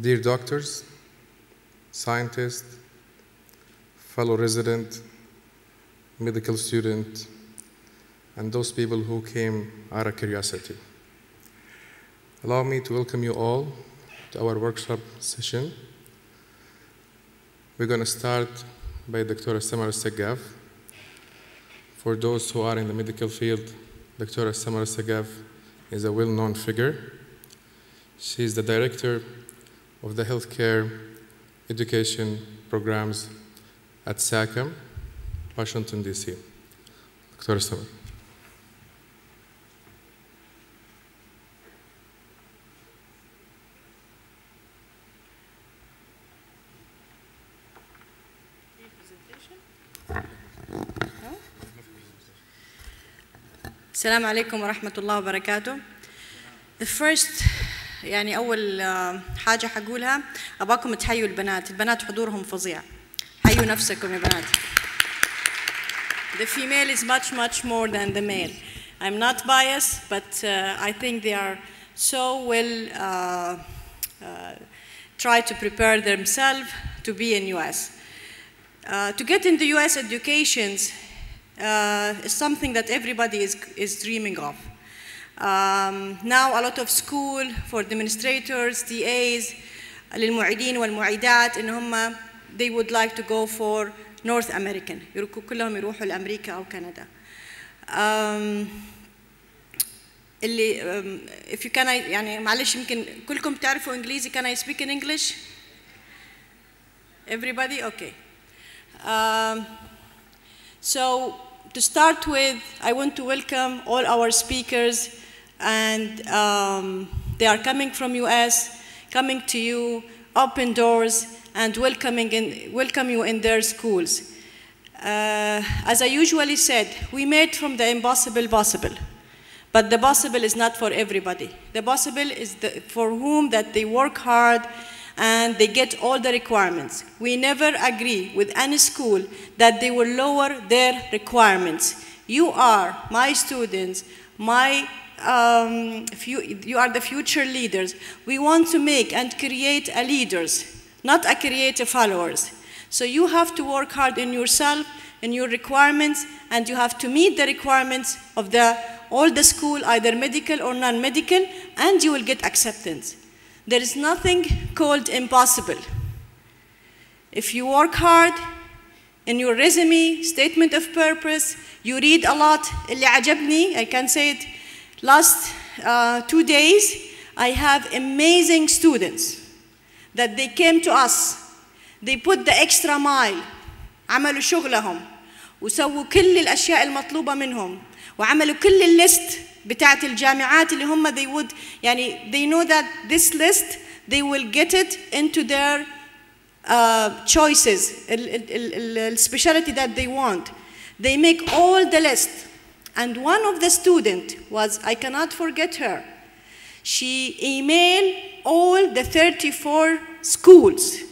Dear doctors, scientists, fellow resident, medical student, and those people who came out of curiosity. Allow me to welcome you all to our workshop session. We're going to start by Dr. Samar Sagaf. For those who are in the medical field, Dr. Samar Sagaf is a well-known figure. She is the director of the healthcare education programs at SACM, Washington, D.C. Dr. Samar. السلام عليكم ورحمة الله وبركاته. The first يعني أول حاجة حقولها أباكم تحيوا البنات. البنات حضورهم فظيع. حيوا نفسكم يا بنات. The female is much more than the male. I'm not biased, but I think they are so well try to prepare themselves to be in US. To get in the US educations is something that everybody is dreaming of. Now a lot of school for administrators, TAs, للمعيدين والمعيدات إن هم they would like to go for North American. كلهم يروحوا لأمريكا أو كندا. اللي if you can يعني معلش يمكن كلكم تعرفوا إنجليزي. Can I speak in English? Everybody? Okay. So to start with, I want to welcome all our speakers, and they are coming from US, coming to you, open doors, and welcome you in their schools. As I usually said, we made from the impossible possible, but the possible is not for everybody. The possible is for whom that they work hard and they get all the requirements. We never agree with any school that they will lower their requirements. You are my students, you are the future leaders. We want to make and create a leaders, not a create a followers. So you have to work hard in yourself, in your requirements, and you have to meet the requirements of all the school, either medical or non-medical, and you will get acceptance. There is nothing called impossible. If you work hard in your resume, statement of purpose, you read a lot. اللي عجبني, I can say it, last 2 days, I have amazing students that they came to us. They put the extra mile. عملوا شغلهم وسووا كل الأشياء المطلوبة منهم وعملوا كل الليست بتاعت الجامعات اللي هم they would يعني they know that this list they will get it into their choices specialty that they want. They make all the list, and one of the student was, I cannot forget her, she emailed all the 34 schools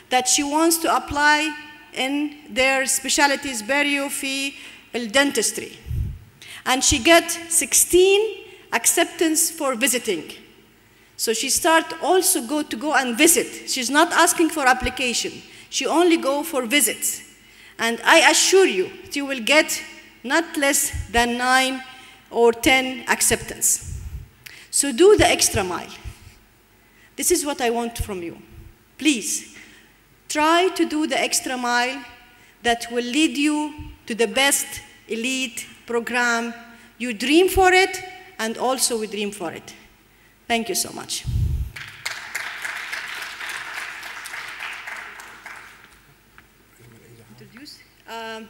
that she wants to apply in their specialties perio في dentistry. And she got 16 acceptance for visiting. So she start also to go and visit. She's not asking for application. She only go for visits. And I assure you, you will get not less than 9 or 10 acceptance. So do the extra mile. This is what I want from you. Please, try to do the extra mile that will lead you to the best elite program. You dream for it, and also we dream for it. Thank you so much.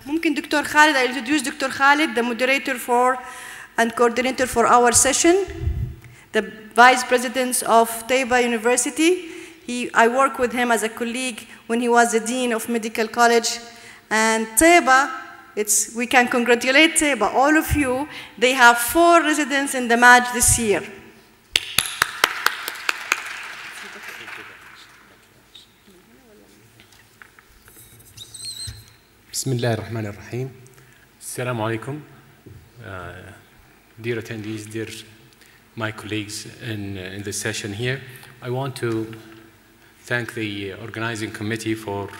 ممكن دكتور خالد, I introduce Dr. Khalid, the moderator for and coordinator for our session, the vice president of Taiba University. I worked with him as a colleague when he was the dean of medical college. And Taiba, we can congratulate Taiba, all of you. They have 4 residents in the match this year. بسم الله الرحمن الرحيم. السلام عليكم. Dear attendees, dear my colleagues in the session here, I want to thank the organizing committee for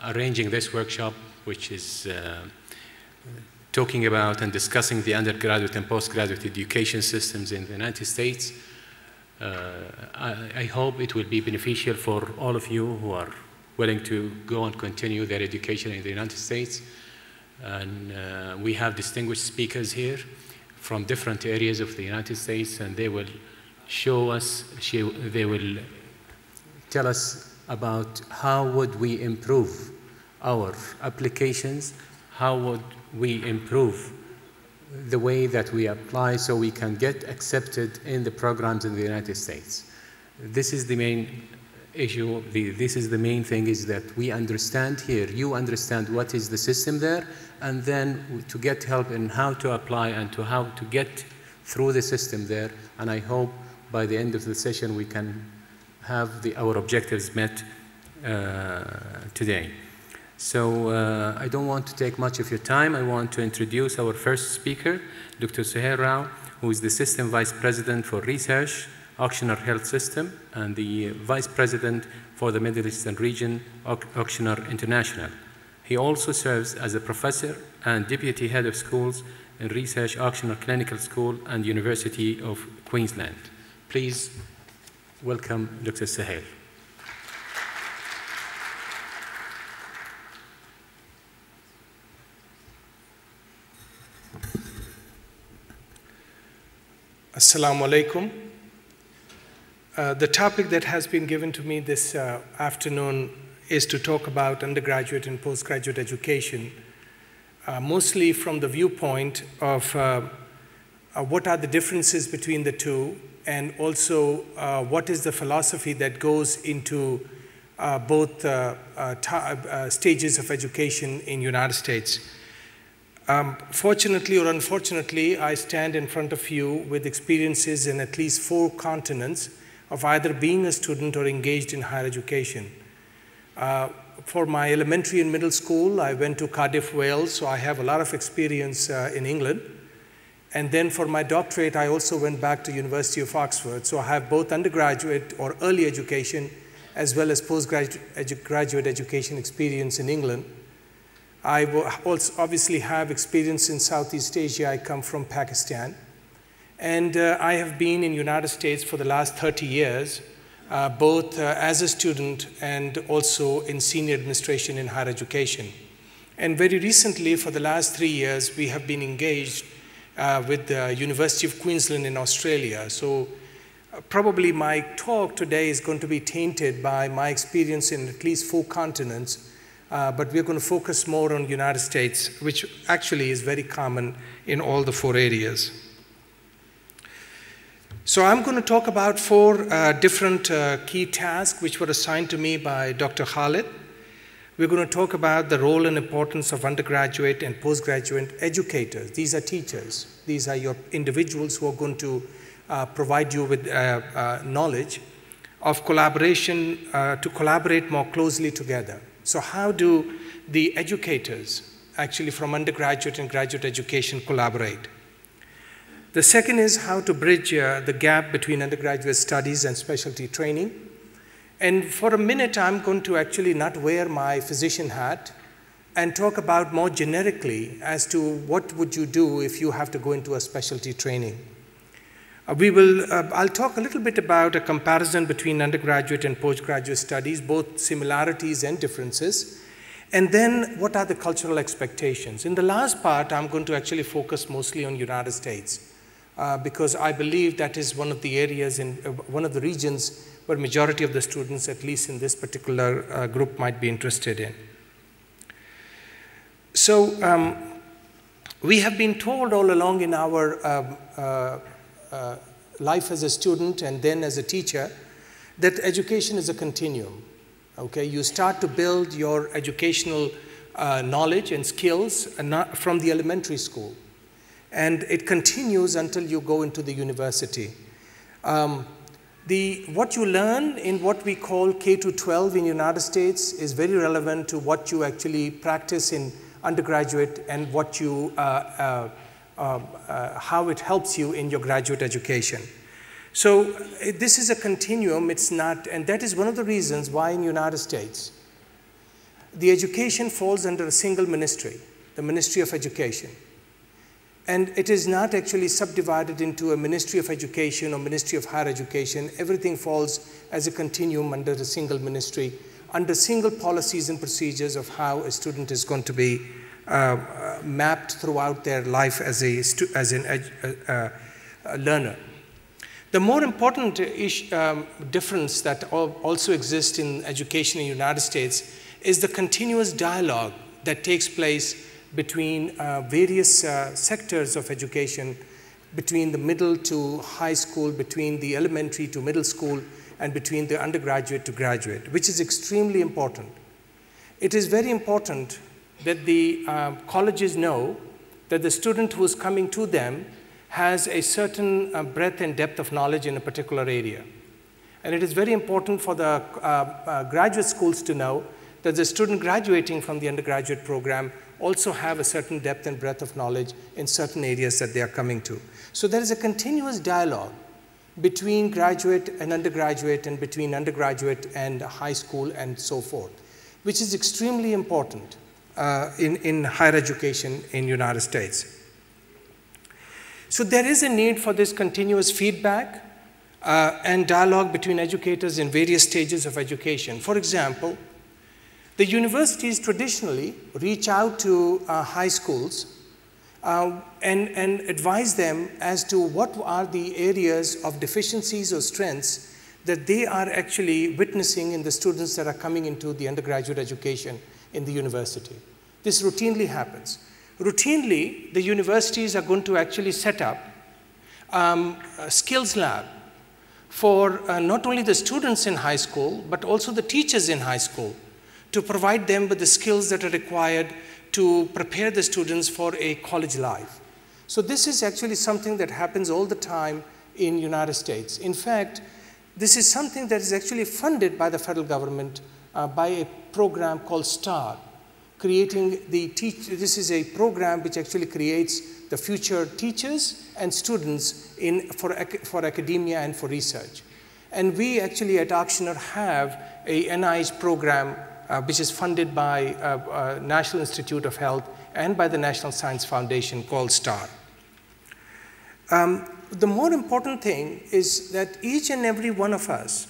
arranging this workshop, which is talking about and discussing the undergraduate and postgraduate education systems in the United States. I hope it will be beneficial for all of you who are willing to go and continue their education in the United States. And we have distinguished speakers here from different areas of the United States, and they will show us, they will tell us about how would we improve our applications, how would we improve the way that we apply so we can get accepted in the programs in the United States. This is the main issue, this is the main thing, is that we understand here, you understand what is the system there, and then to get help in how to apply and to how to get through the system there. And I hope by the end of the session we can have our objectives met today. So I don't want to take much of your time. I want to introduce our first speaker, Dr. Suhail Rao, who is the System Vice President for Research, Auctioner Health System, and the Vice President for the Middle Eastern region, Auctioner International. He also serves as a professor and deputy head of schools in Research Auctioner Clinical School and University of Queensland. Please welcome Dr. Suhail. Assalamu alaikum. The topic that has been given to me this afternoon is to talk about undergraduate and postgraduate education, mostly from the viewpoint of what are the differences between the two, and also what is the philosophy that goes into both stages of education in the United States. Fortunately or unfortunately, I stand in front of you with experiences in at least 4 continents of either being a student or engaged in higher education. For my elementary and middle school, I went to Cardiff, Wales, so I have a lot of experience in England. And then for my doctorate, I also went back to University of Oxford, so I have both undergraduate or early education as well as postgraduate education experience in England. I also obviously have experience in Southeast Asia. I come from Pakistan. And I have been in the United States for the last 30 years, both as a student and also in senior administration in higher education. And very recently, for the last 3 years, we have been engaged with the University of Queensland in Australia. So probably my talk today is going to be tainted by my experience in at least 4 continents. But we're going to focus more on the United States, which actually is very common in all the 4 areas. So I'm going to talk about 4 different key tasks which were assigned to me by Dr. Khalid. We're going to talk about the role and importance of undergraduate and postgraduate educators. These are teachers. These are your individuals who are going to provide you with knowledge of collaboration, to collaborate more closely together. So how do the educators actually from undergraduate and graduate education collaborate? The second is how to bridge the gap between undergraduate studies and specialty training. And for a minute, I'm going to actually not wear my physician hat and talk about more generically as to what would you do if you have to go into a specialty training. I'll talk a little bit about a comparison between undergraduate and postgraduate studies, both similarities and differences, and then what are the cultural expectations. In the last part, I'm going to actually focus mostly on the United States because I believe that is one of the areas in one of the regions where majority of the students, at least in this particular group, might be interested in. So we have been told all along in our life as a student and then as a teacher that education is a continuum. Okay, you start to build your educational knowledge and skills from the elementary school, and it continues until you go into the university. What you learn in what we call K-12 in the United States is very relevant to what you actually practice in undergraduate and what you how it helps you in your graduate education. So this is a continuum, it's not, and that is one of the reasons why in the United States, the education falls under a single ministry, the Ministry of Education. And it is not actually subdivided into a Ministry of Education or Ministry of Higher Education. Everything falls as a continuum under a single ministry, under single policies and procedures of how a student is going to be mapped throughout their life as a learner. The more important difference that also exists in education in the United States is the continuous dialogue that takes place between various sectors of education, between the middle to high school, between the elementary to middle school, and between the undergraduate to graduate, which is extremely important. It is very important that the colleges know that the student who is coming to them has a certain breadth and depth of knowledge in a particular area. And it is very important for the graduate schools to know that the student graduating from the undergraduate program also have a certain depth and breadth of knowledge in certain areas that they are coming to. So there is a continuous dialogue between graduate and undergraduate and between undergraduate and high school and so forth, which is extremely important in higher education in the United States. So there is a need for this continuous feedback and dialogue between educators in various stages of education. For example, the universities traditionally reach out to high schools and advise them as to what are the areas of deficiencies or strengths that they are actually witnessing in the students that are coming into the undergraduate education in the university. This routinely happens. Routinely, the universities are going to actually set up a skills lab for not only the students in high school, but also the teachers in high school, to provide them with the skills that are required to prepare the students for a college life. So this is actually something that happens all the time in the United States. In fact, this is something that is actually funded by the federal government by a program called STAR, creating this is a program which actually creates the future teachers and students for academia and for research. And we actually at Auctioner have a NIH program which is funded by National Institute of Health and by the National Science Foundation called STAR. The more important thing is that each and every one of us,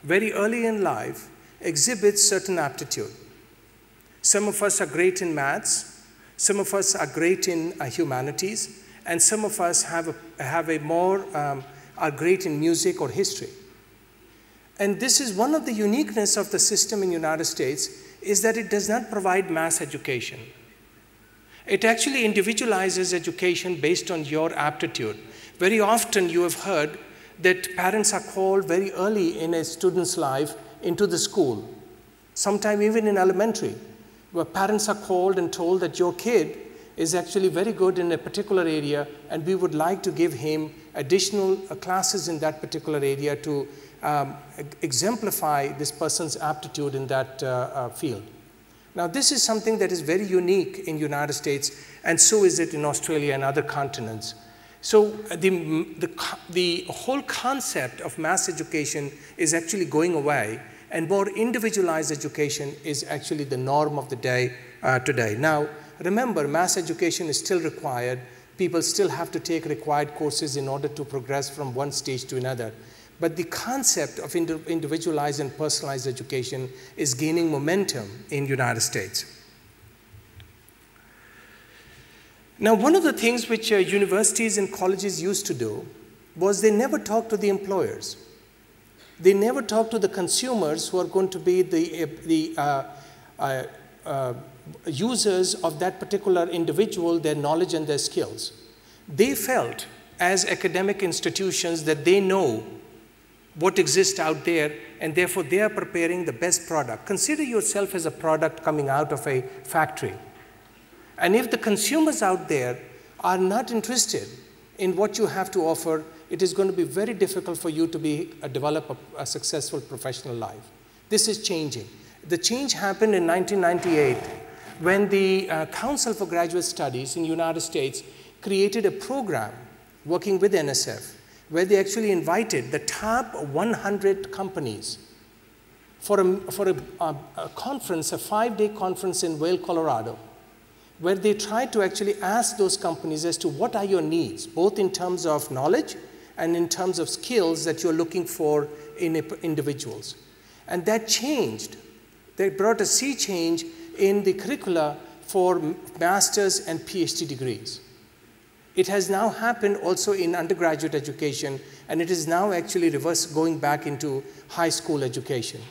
very early in life, exhibits certain aptitude. Some of us are great in maths, some of us are great in humanities, and some of us are great in music or history. And this is one of the uniqueness of the system in the United States, is that it does not provide mass education. It actually individualizes education based on your aptitude. Very often you have heard that parents are called very early in a student's life into the school, sometime even in elementary, where parents are called and told that your kid is actually very good in a particular area and we would like to give him additional classes in that particular area to exemplify this person's aptitude in that field. Now, this is something that is very unique in the United States, and so is it in Australia and other continents. So the whole concept of mass education is actually going away, and more individualized education is actually the norm of the day today. Now, remember, mass education is still required. People still have to take required courses in order to progress from one stage to another. But the concept of individualized and personalized education is gaining momentum in the United States. Now, one of the things which universities and colleges used to do was they never talked to the employers. They never talked to the consumers who are going to be the users of that particular individual, their knowledge and their skills. They felt, as academic institutions, that they know what exists out there, and therefore they are preparing the best product. Consider yourself as a product coming out of a factory. And if the consumers out there are not interested in what you have to offer, it is going to be very difficult for you to develop a successful professional life. This is changing. The change happened in 1998 when the Council for Graduate Studies in the United States created a program working with NSF, where they actually invited the top 100 companies for a conference, a 5-day conference in Vail, Colorado, where they tried to actually ask those companies as to what are your needs, both in terms of knowledge and in terms of skills that you're looking for in individuals. And that changed. They brought a sea change in the curricula for master's and PhD degrees. It has now happened also in undergraduate education, and it is now actually going back into high school education.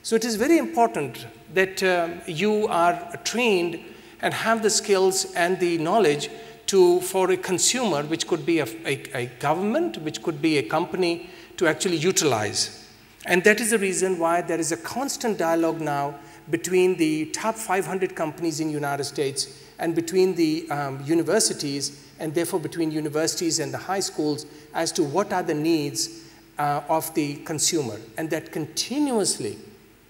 So it is very important that you are trained and have the skills and the knowledge for a consumer, which could be a government, which could be a company, to actually utilize. And that is the reason why there is a constant dialogue now between the top 500 companies in the United States and between the universities, and therefore between universities and the high schools, as to what are the needs of the consumer. And that continuously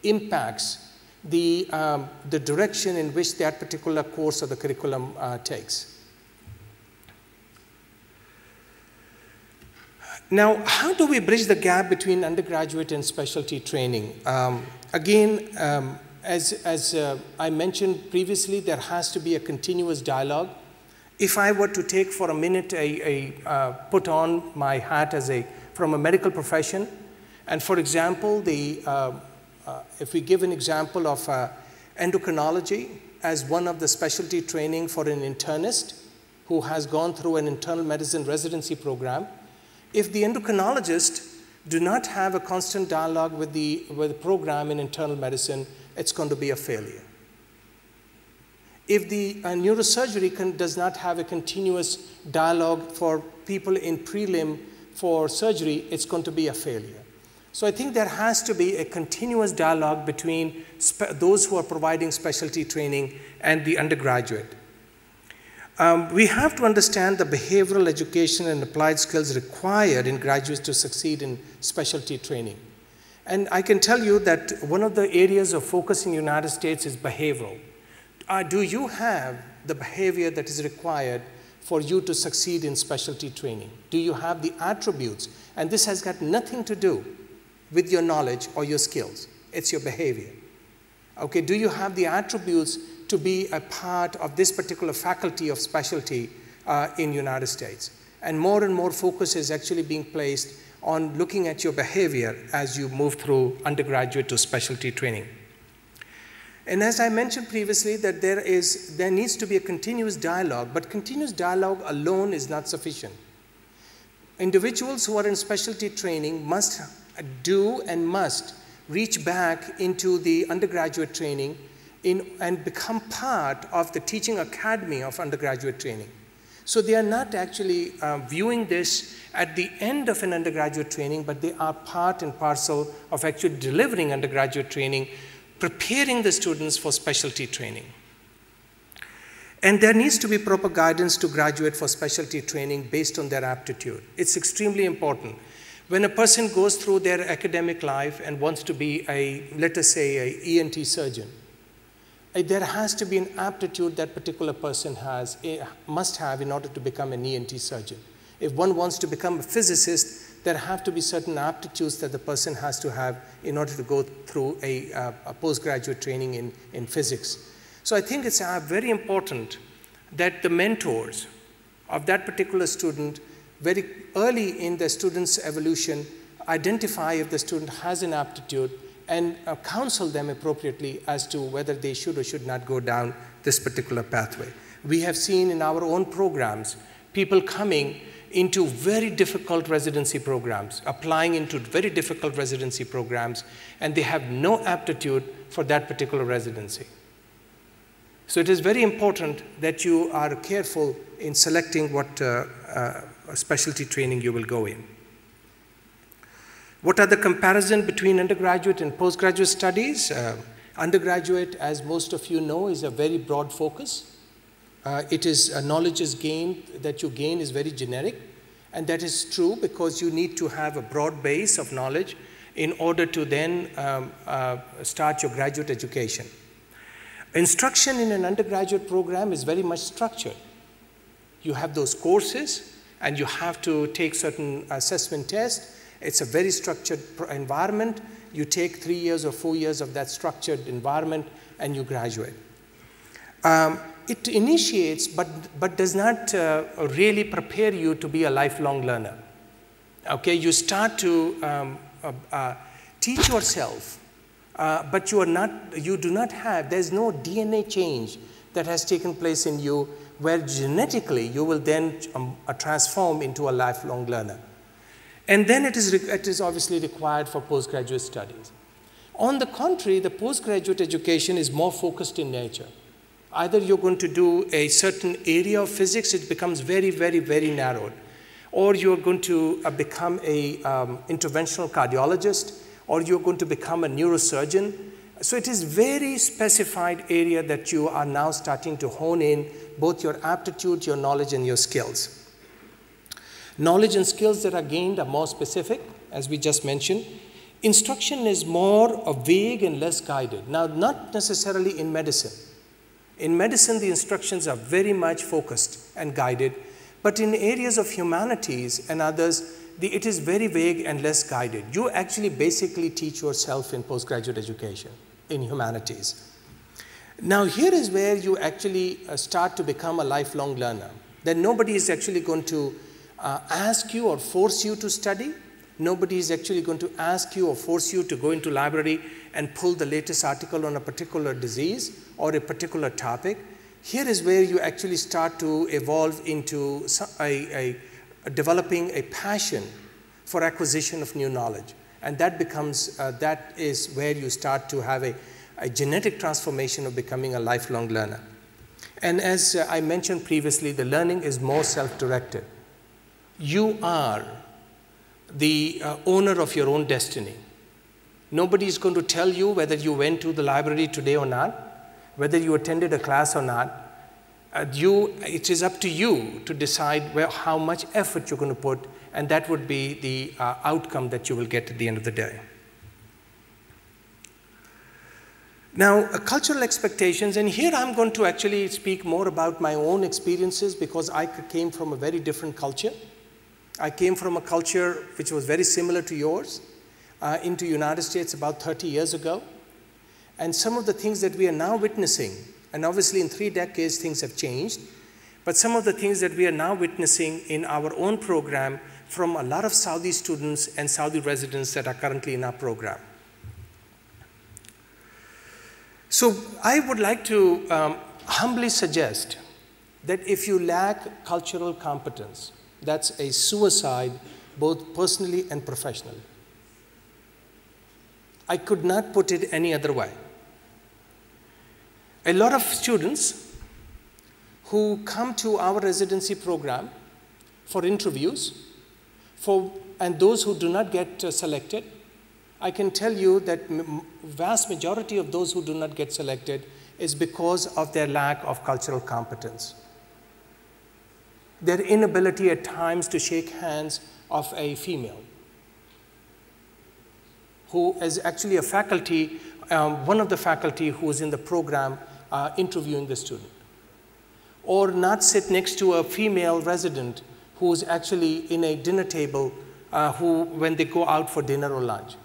impacts the direction in which that particular course or the curriculum takes. Now, how do we bridge the gap between undergraduate and specialty training? Again, as I mentioned previously, there has to be a continuous dialogue. If I were to take for a minute, put on my hat from a medical profession, and for example, if we give an example of endocrinology as one of the specialty training for an internist who has gone through an internal medicine residency program, if the endocrinologist do not have a constant dialogue with the program in internal medicine, it's going to be a failure. If the neurosurgery does not have a continuous dialogue for people in prelim for surgery, it's going to be a failure. So I think there has to be a continuous dialogue between those who are providing specialty training and the undergraduate. We have to understand the behavioral education and applied skills required in graduates to succeed in specialty training. And I can tell you that one of the areas of focus in the United States is behavioral. Do you have the behavior that is required for you to succeed in specialty training? Do you have the attributes? And this has got nothing to do with your knowledge or your skills. It's your behavior. Okay, do you have the attributes to be a part of this particular faculty of specialty in the United States? And more focus is actually being placed on looking at your behavior as you move through undergraduate to specialty training. And as I mentioned previously, that there needs to be a continuous dialogue, but continuous dialogue alone is not sufficient. Individuals who are in specialty training must reach back into the undergraduate training and become part of the teaching academy of undergraduate training. So they are not actually viewing this at the end of an undergraduate training, but they are part and parcel of actually delivering undergraduate training, preparing the students for specialty training. And there needs to be proper guidance to graduate for specialty training based on their aptitude. It's extremely important. When a person goes through their academic life and wants to be let us say, an ENT surgeon, there has to be an aptitude that particular person must have in order to become an ENT surgeon. If one wants to become a physicist, there have to be certain aptitudes that the person has to have in order to go through a postgraduate training in physics. So I think it's very important that the mentors of that particular student very early in the student's evolution identify if the student has an aptitude and counsel them appropriately as to whether they should or should not go down this particular pathway. We have seen in our own programs people coming into very difficult residency programs, applying into very difficult residency programs, and they have no aptitude for that particular residency. So it is very important that you are careful in selecting what specialty training you will go in. What are the comparison between undergraduate and postgraduate studies? Undergraduate, as most of you know, is a very broad focus. It is knowledge is gained, that you gain is very generic, and that is true because you need to have a broad base of knowledge in order to then start your graduate education. Instruction in an undergraduate program is very much structured. You have those courses, and you have to take certain assessment tests. It's a very structured environment. You take 3 years or 4 years of that structured environment, and you graduate. It initiates, but does not really prepare you to be a lifelong learner. Okay, you start to teach yourself, but you do not have, there's no DNA change that has taken place in you where genetically you will then transform into a lifelong learner. And then it is obviously required for postgraduate studies. On the contrary, the postgraduate education is more focused in nature. Either you're going to do a certain area of physics, it becomes very, very, very narrowed. Or you're going to become a interventional cardiologist, or you're going to become a neurosurgeon. So it is very specified area that you are now starting to hone in both your aptitude, your knowledge, and your skills. Knowledge and skills that are gained are more specific, as we just mentioned. Instruction is more vague and less guided. Now, not necessarily in medicine. In medicine, the instructions are very much focused and guided, but in areas of humanities and others, it is very vague and less guided. You actually basically teach yourself in postgraduate education, in humanities. Now, here is where you actually start to become a lifelong learner. Then nobody is actually going to ask you or force you to study. Nobody is actually going to ask you or force you to go into library and pull the latest article on a particular disease or a particular topic. Here is where you actually start to evolve into developing a passion for acquisition of new knowledge. And that becomes, that is where you start to have a genetic transformation of becoming a lifelong learner. And as I mentioned previously, the learning is more self-directed. You are the owner of your own destiny. Nobody is going to tell you whether you went to the library today or not, whether you attended a class or not. It is up to you to decide how much effort you're going to put, and that would be the outcome that you will get at the end of the day. Now, cultural expectations, and here I'm going to actually speak more about my own experiences because I came from a very different culture. I came from a culture which was very similar to yours into the United States about 30 years ago. And some of the things that we are now witnessing, and obviously in 3 decades things have changed, but some of the things that we are now witnessing in our own program from a lot of Saudi students and Saudi residents that are currently in our program. So I would like to humbly suggest that if you lack cultural competence, that's a suicide both personally and professionally. I could not put it any other way. A lot of students who come to our residency program for interviews, and those who do not get selected, I can tell you that vast majority of those who do not get selected is because of their lack of cultural competence. Their inability at times to shake hands of a female who is actually a faculty, one of the faculty who is in the program interviewing the student. Or not sit next to a female resident who is actually in a dinner table when they go out for dinner or lunch.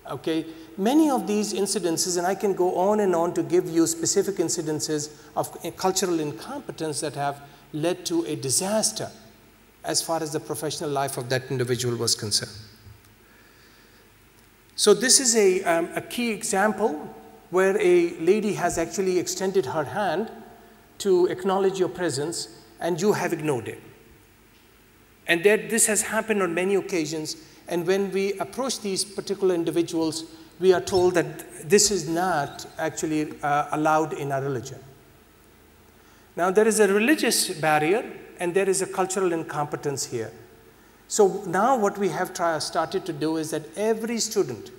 Okay? Many of these incidences, and I can go on and on to give you specific incidences of cultural incompetence that have led to a disaster as far as the professional life of that individual was concerned. So this is a key example where a lady has actually extended her hand to acknowledge your presence and you have ignored it. And this has happened on many occasions, and when we approach these particular individuals, we are told that this is not actually allowed in our religion. Now, there is a religious barrier and there is a cultural incompetence here. So now what we have started to do is that every student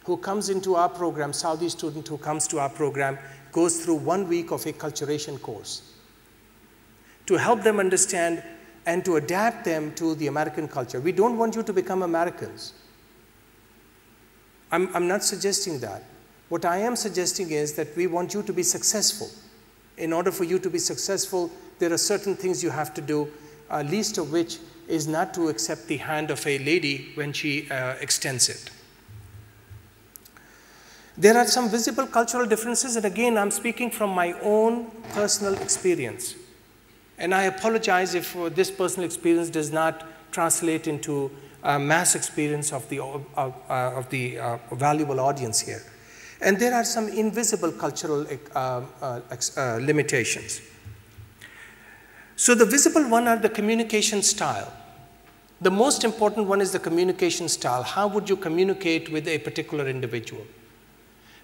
who comes into our program, Saudi student who comes to our program, goes through 1 week of a acculturation course to help them understand and to adapt them to the American culture. We don't want you to become Americans. I'm not suggesting that. What I am suggesting is that we want you to be successful. In order for you to be successful, there are certain things you have to do. least of which is not to accept the hand of a lady when she extends it. There are some visible cultural differences, and again, I'm speaking from my own personal experience. And I apologize if this personal experience does not translate into mass experience of the valuable audience here. And there are some invisible cultural limitations. So the visible one are the communication style. The most important one is the communication style. How would you communicate with a particular individual?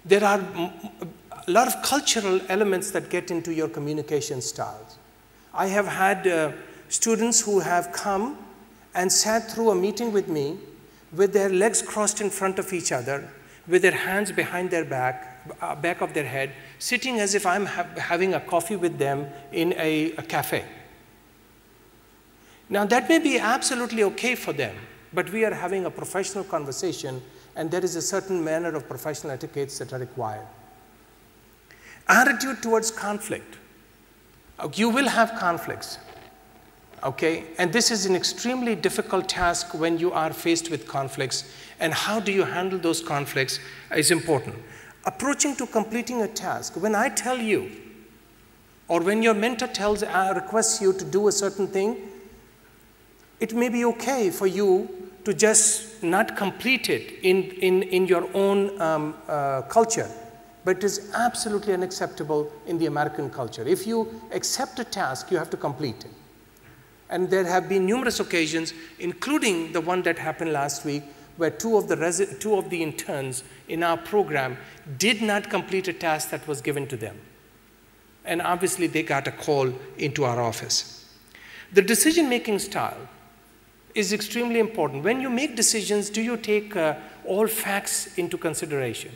There are a lot of cultural elements that get into your communication styles. I have had students who have come and sat through a meeting with me with their legs crossed in front of each other, with their hands behind their back of their head, sitting as if I'm having a coffee with them in a cafe. Now that may be absolutely okay for them, but we are having a professional conversation, and there is a certain manner of professional etiquettes that are required. Attitude towards conflict. You will have conflicts, okay? And this is an extremely difficult task when you are faced with conflicts, and how do you handle those conflicts is important. Approaching to completing a task. When I tell you, or when your mentor requests you to do a certain thing, it may be okay for you to just not complete it in your own culture, but it is absolutely unacceptable in the American culture. If you accept a task, you have to complete it. And there have been numerous occasions, including the one that happened last week, where two of the interns in our program did not complete a task that was given to them. And obviously, they got a call into our office. The decision-making style is extremely important. When you make decisions, do you take all facts into consideration?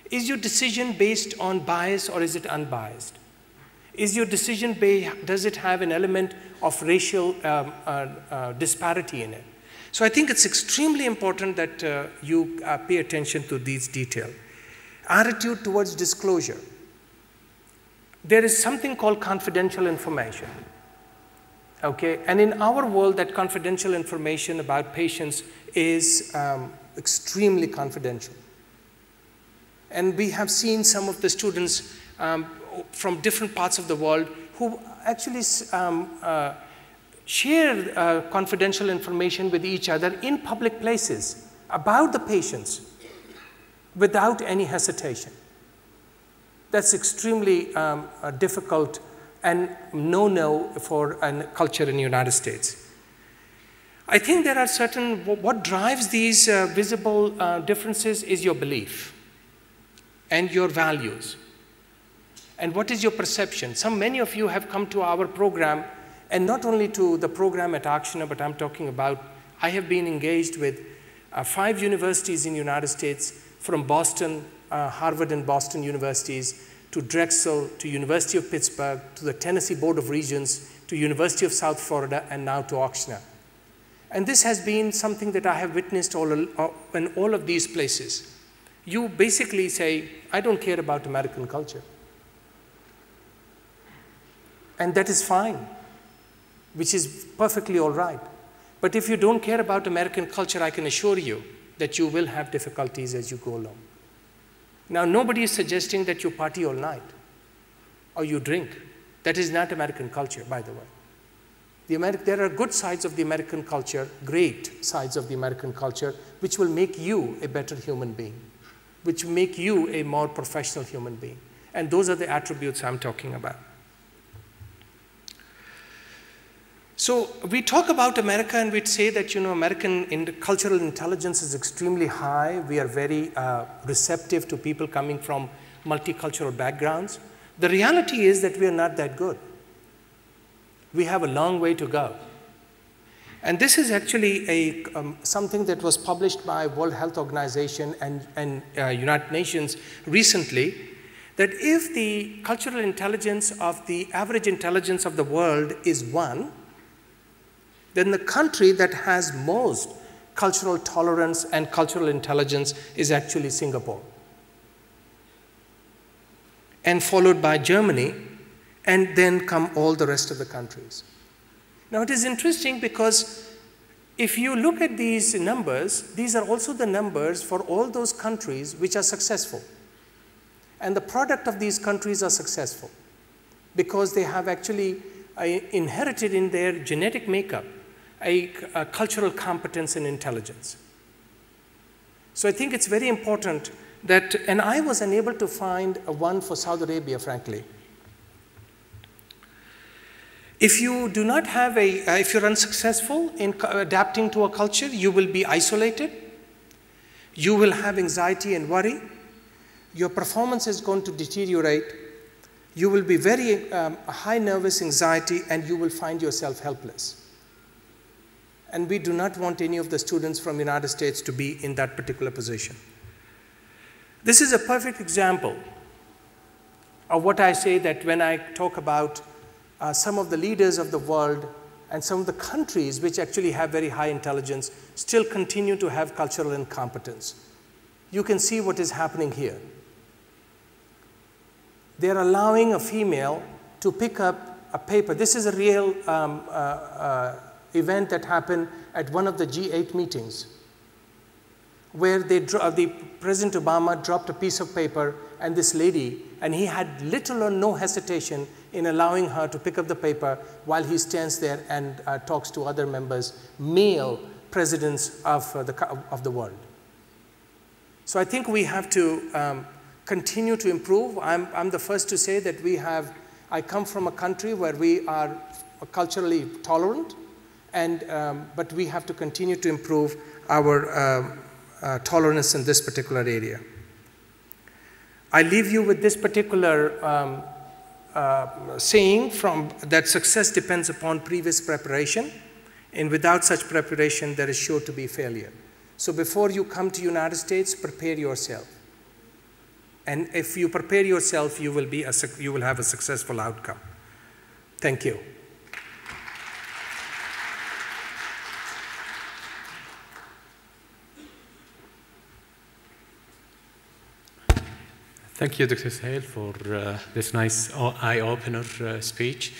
Is your decision based on bias, or is it unbiased? Is your decision does it have an element of racial disparity in it? So I think it's extremely important that you pay attention to these details. Attitude towards disclosure. There is something called confidential information. Okay, and in our world, that confidential information about patients is extremely confidential. And we have seen some of the students from different parts of the world who actually share confidential information with each other in public places about the patients without any hesitation. That's extremely difficult and no for a culture in the United States. I think there are certain, what drives these visible differences is your belief and your values. And what is your perception? Many of you have come to our program, and not only to the program at Akshana, but I'm talking about, I have been engaged with 5 universities in the United States, from Boston, Harvard and Boston universities, to Drexel, to University of Pittsburgh, to the Tennessee Board of Regents, to University of South Florida, and now to Akshana. And this has been something that I have witnessed in all of these places. You basically say, I don't care about American culture. And that is fine, which is perfectly all right. But if you don't care about American culture, I can assure you that you will have difficulties as you go along. Now, nobody is suggesting that you party all night or you drink. That is not American culture, by the way. There are good sides of the American culture, great sides of the American culture, which will make you a better human being, which will make you a more professional human being. And those are the attributes I'm talking about. So we talk about America and we'd say that, American cultural intelligence is extremely high. We are very receptive to people coming from multicultural backgrounds. The reality is that we are not that good. We have a long way to go. And this is actually something that was published by World Health Organization and United Nations recently, that if the cultural intelligence of the average intelligence of the world is 1, then the country that has most cultural tolerance and cultural intelligence is actually Singapore. And followed by Germany, and then come all the rest of the countries. Now it is interesting because if you look at these numbers, these are also the numbers for all those countries which are successful. And the product of these countries are successful because they have actually inherited in their genetic makeup a cultural competence and intelligence. So I think it's very important that, and I was unable to find one for Saudi Arabia, frankly. If you do not have if you're unsuccessful in adapting to a culture, you will be isolated, you will have anxiety and worry, your performance is going to deteriorate, you will be very high nervous anxiety, and you will find yourself helpless. And we do not want any of the students from the United States to be in that particular position. This is a perfect example of what I say that when I talk about some of the leaders of the world and some of the countries which actually have very high intelligence still continue to have cultural incompetence. You can see what is happening here. They are allowing a female to pick up a paper. This is a real event that happened at one of the G8 meetings, where the President Obama dropped a piece of paper, and this lady, and he had little or no hesitation in allowing her to pick up the paper while he stands there and talks to other members, male presidents of the world. So I think we have to continue to improve. I'm the first to say that I come from a country where we are culturally tolerant, but we have to continue to improve our tolerance in this particular area. I leave you with this particular saying that success depends upon previous preparation, and without such preparation, there is sure to be failure. So before you come to the United States, prepare yourself. And if you prepare yourself, you will have a successful outcome. Thank you. Thank you, Dr. Sahel, for this nice eye-opener speech.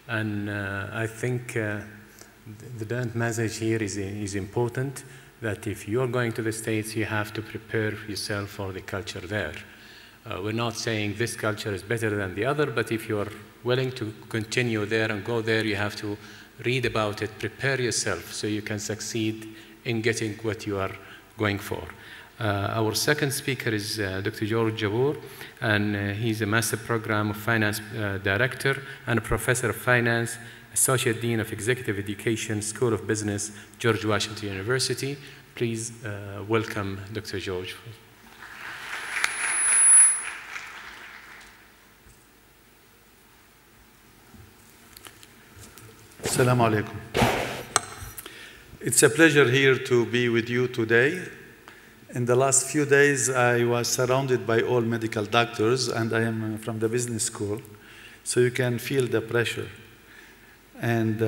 And I think the band message here is important, that if you're going to the States, you have to prepare yourself for the culture there. We're not saying this culture is better than the other, but if you're willing to continue there and go there, you have to read about it, prepare yourself so you can succeed in getting what you are going for. Our second speaker is Dr. George Jabour, and he's a Master Program of Finance Director and a Professor of Finance, Associate Dean of Executive Education, School of Business, George Washington University. Please welcome Dr. George. Assalamu alaikum. It's a pleasure here to be with you today. In the last few days, I was surrounded by all medical doctors, and I am from the business school, so you can feel the pressure. And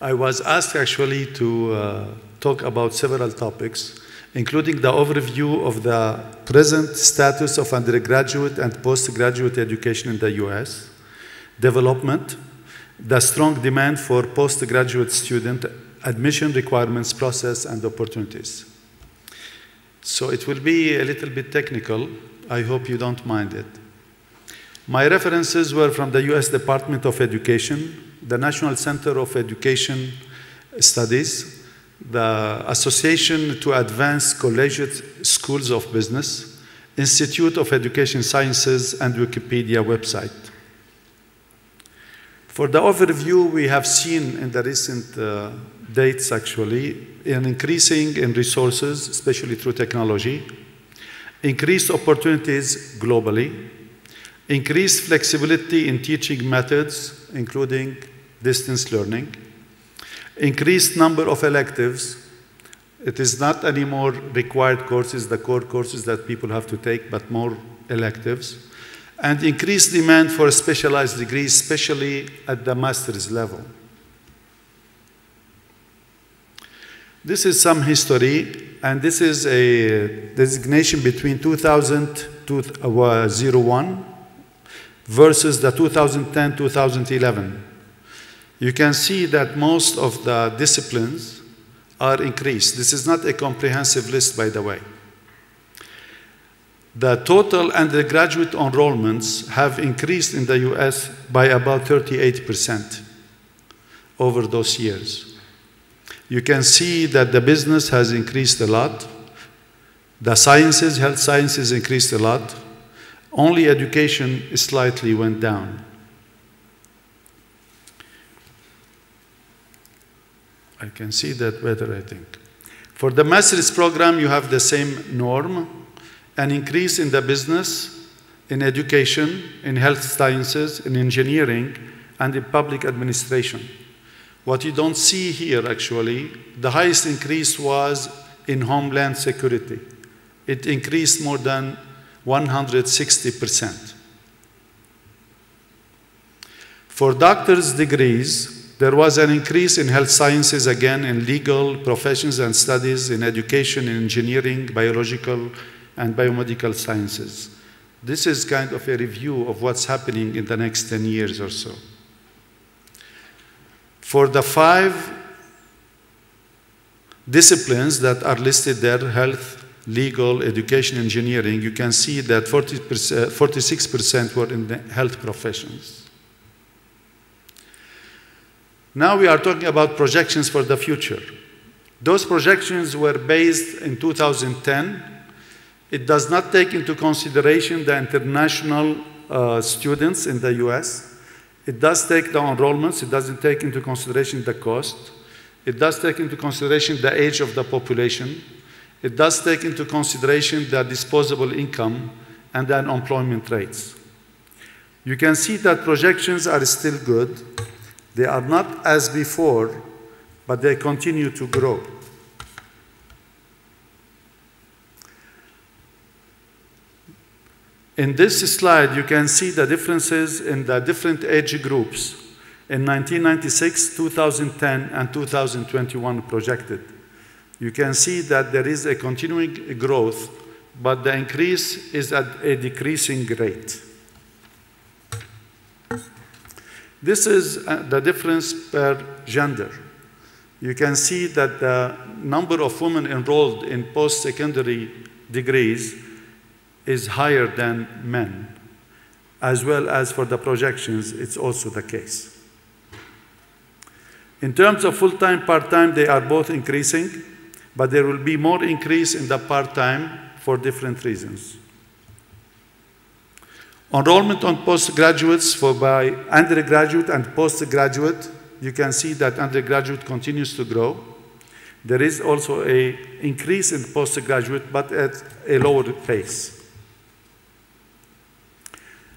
I was asked actually to talk about several topics, including the overview of the present status of undergraduate and postgraduate education in the US, development, the strong demand for postgraduate student admission requirements, process, and opportunities. So it will be a little bit technical. I hope you don't mind it. My references were from the US Department of Education, the National Center of Education Studies, the Association to Advance Collegiate Schools of Business, Institute of Education Sciences, and Wikipedia website. For the overview, we have seen in the recent dates actually an increasing in resources, especially through technology, increased opportunities globally, increased flexibility in teaching methods, including distance learning, increased number of electives. It is not anymore required courses, the core courses that people have to take, but more electives, and increased demand for specialized degrees, especially at the master's level. This is some history, and this is a designation between 2000 to 2001. versus the 2010-2011. You can see that most of the disciplines are increased. This is not a comprehensive list, by the way. The total undergraduate enrollments have increased in the US by about 38% over those years. You can see that the business has increased a lot. The sciences, health sciences increased a lot. Only education slightly went down. I can see that better, I think. For the master's program, you have the same norm. An increase in the business, in education, in health sciences, in engineering, and in public administration. What you don't see here, actually, the highest increase was in homeland security. It increased more than 160%. For doctor's degrees, there was an increase in health sciences, again, in legal professions and studies, in education, in engineering, biological, and biomedical sciences. This is kind of a review of what's happening in the next 10 years or so. For the 5 disciplines that are listed there, health, legal, education, engineering, you can see that 46% were in the health professions. Now we are talking about projections for the future. Those projections were based in 2010. It does not take into consideration the international students in the US. It does take the enrollments. It doesn't take into consideration the cost. It does take into consideration the age of the population. It does take into consideration the disposable income and the unemployment rates. You can see that projections are still good. They are not as before, but they continue to grow. In this slide, you can see the differences in the different age groups in 1996, 2010, and 2021 projected. You can see that there is a continuing growth, but the increase is at a decreasing rate. This is the difference per gender. You can see that the number of women enrolled in post-secondary degrees is higher than men, as well as for the projections, it's also the case. In terms of full-time, part-time, they are both increasing, but there will be more increase in the part-time for different reasons. Enrollment on postgraduates for by undergraduate and postgraduate, you can see that undergraduate continues to grow. There is also an increase in postgraduate, but at a lower pace.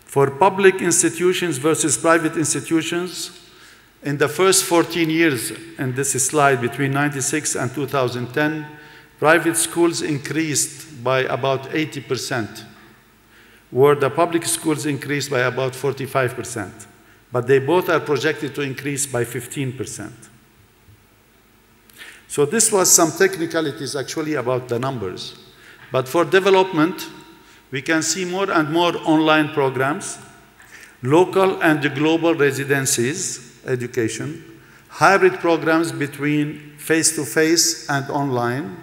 For public institutions versus private institutions, in the first 14 years in this slide, between 96 and 2010, private schools increased by about 80%, where the public schools increased by about 45%. But they both are projected to increase by 15%. So this was some technicalities actually about the numbers. But for development, we can see more and more online programs, local and global residencies, education, hybrid programs between face-to-face and online,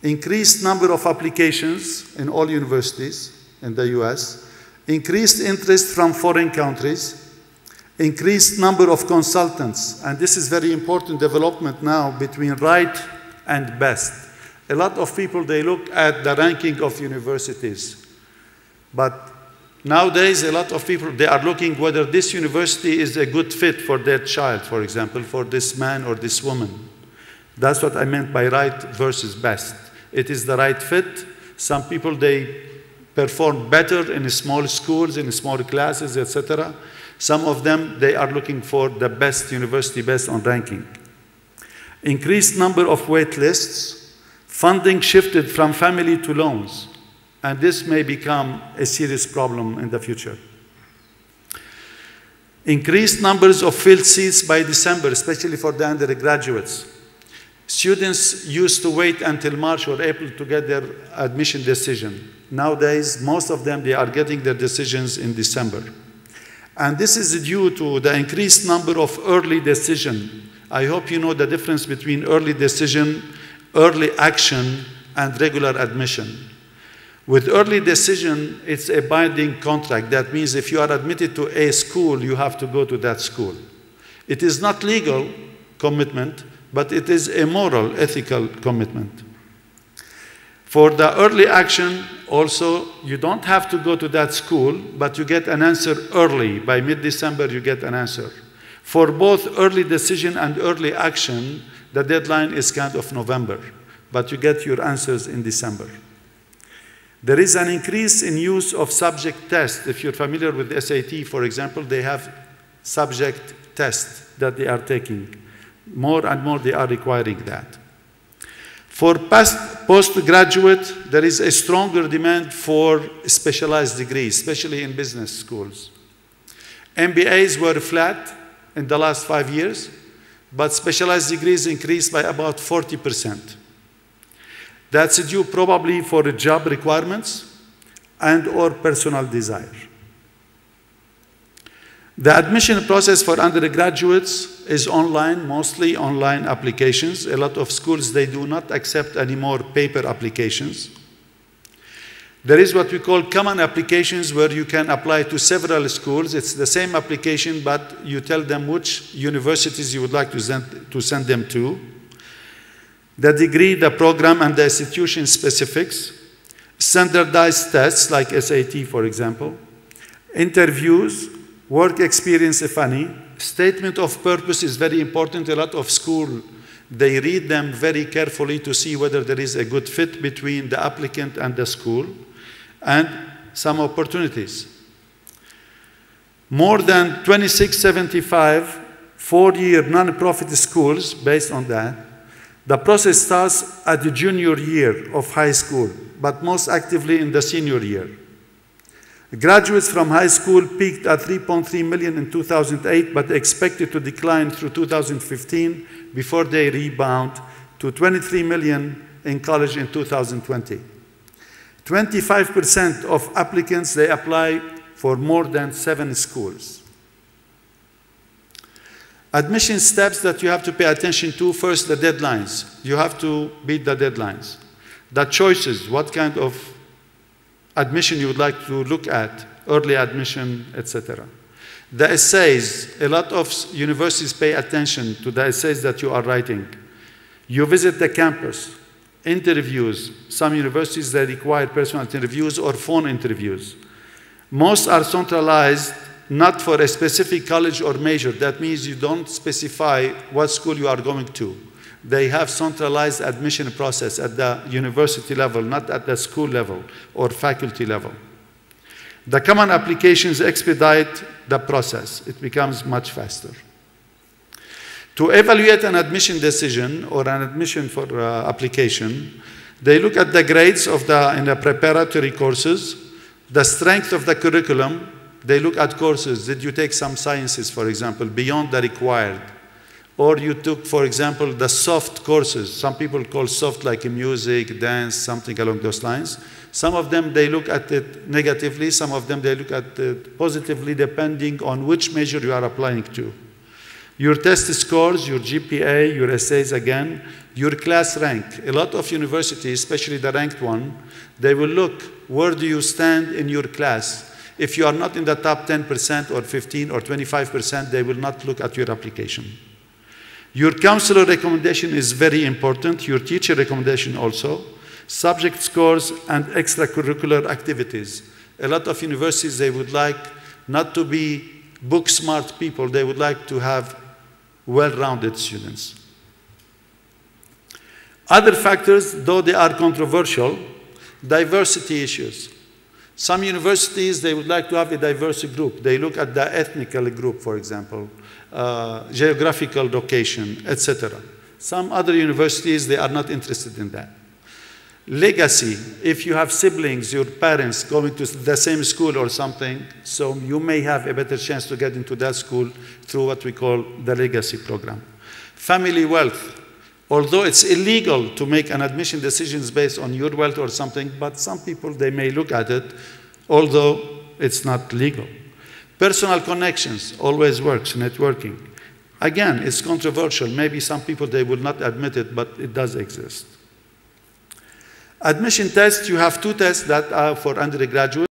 increased number of applications in all universities in the US, increased interest from foreign countries, increased number of consultants, and this is very important development now between right and best. A lot of people, they look at the ranking of universities, but nowadays a lot of people, they are looking whether this university is a good fit for their child, for example, for this man or this woman. That's what I meant by right versus best. It is the right fit. Some people, they perform better in small schools, in small classes, etc. Some of them, they are looking for the best university based on ranking. Increased number of wait lists. Funding shifted from family to loans, and this may become a serious problem in the future. Increased numbers of filled seats by December, especially for the undergraduates. Students used to wait until March or April to get their admission decision. Nowadays, most of them, they are getting their decisions in December. And this is due to the increased number of early decision. I hope you know the difference between early decision, early action, and regular admission. With early decision, it's a binding contract. That means if you are admitted to a school, you have to go to that school. It is not legal commitment, but it is a moral, ethical commitment. For the early action, also, you don't have to go to that school, but you get an answer early. By mid-December, you get an answer. For both early decision and early action, the deadline is kind of November, but you get your answers in December. There is an increase in use of subject tests. If you're familiar with the SAT, for example, they have subject tests that they are taking. More and more they are requiring that. For postgraduate, there is a stronger demand for specialized degrees, especially in business schools. MBAs were flat in the last 5 years, but specialized degrees increased by about 40%. That's due probably for job requirements and or personal desire. The admission process for undergraduates is online, mostly online applications. A lot of schools, they do not accept anymore paper applications. There is what we call common applications where you can apply to several schools. It's the same application, but you tell them which universities you would like to send them to. The degree, the program, and the institution specifics. Standardized tests like SAT, for example. Interviews, work experience, if any. Statement of purpose is very important. A lot of schools, they read them very carefully to see whether there is a good fit between the applicant and the school, and some opportunities. More than 2675 four-year non-profit schools based on that. The process starts at the junior year of high school, but most actively in the senior year. Graduates from high school peaked at 3.3 million in 2008, but expected to decline through 2015 before they rebound to 23 million in college in 2020. 25% of applicants, they apply for more than 7 schools. Admission steps that you have to pay attention to: first, the deadlines. You have to beat the deadlines. The choices, what kind of admission you would like to look at, early admission, etc. The essays, a lot of universities pay attention to the essays that you are writing. You visit the campus. Interviews, some universities, they require personal interviews or phone interviews. Most are centralized, not for a specific college or major. That means you don't specify what school you are going to. They have centralized admission process at the university level, not at the school level or faculty level. The common applications expedite the process. It becomes much faster. To evaluate an admission decision or an admission for application, they look at the grades of in the preparatory courses, the strength of the curriculum. They look at courses. Did you take some sciences, for example, beyond the required? Or you took, for example, the soft courses. Some people call soft like music, dance, something along those lines. Some of them, they look at it negatively. Some of them, they look at it positively, depending on which major you are applying to. Your test scores, your GPA, your essays again, your class rank. A lot of universities, especially the ranked one, they will look, where do you stand in your class? If you are not in the top 10% or 15 or 25%, they will not look at your application. Your counselor recommendation is very important, your teacher recommendation also, subject scores and extracurricular activities. A lot of universities, they would like not to be book smart people, they would like to have well-rounded students. Other factors, though they are controversial, diversity issues. Some universities, they would like to have a diverse group. They look at the ethnical group, for example, geographical location, etc. Some other universities, they are not interested in that. Legacy, if you have siblings, your parents going to the same school or something, so you may have a better chance to get into that school through what we call the legacy program. Family wealth, although it's illegal to make an admission decisions based on your wealth or something, but some people, they may look at it, although it's not legal. Personal connections always works, networking. Again, it's controversial. Maybe some people, they will not admit it, but it does exist. Admission tests, you have two tests that are for undergraduate.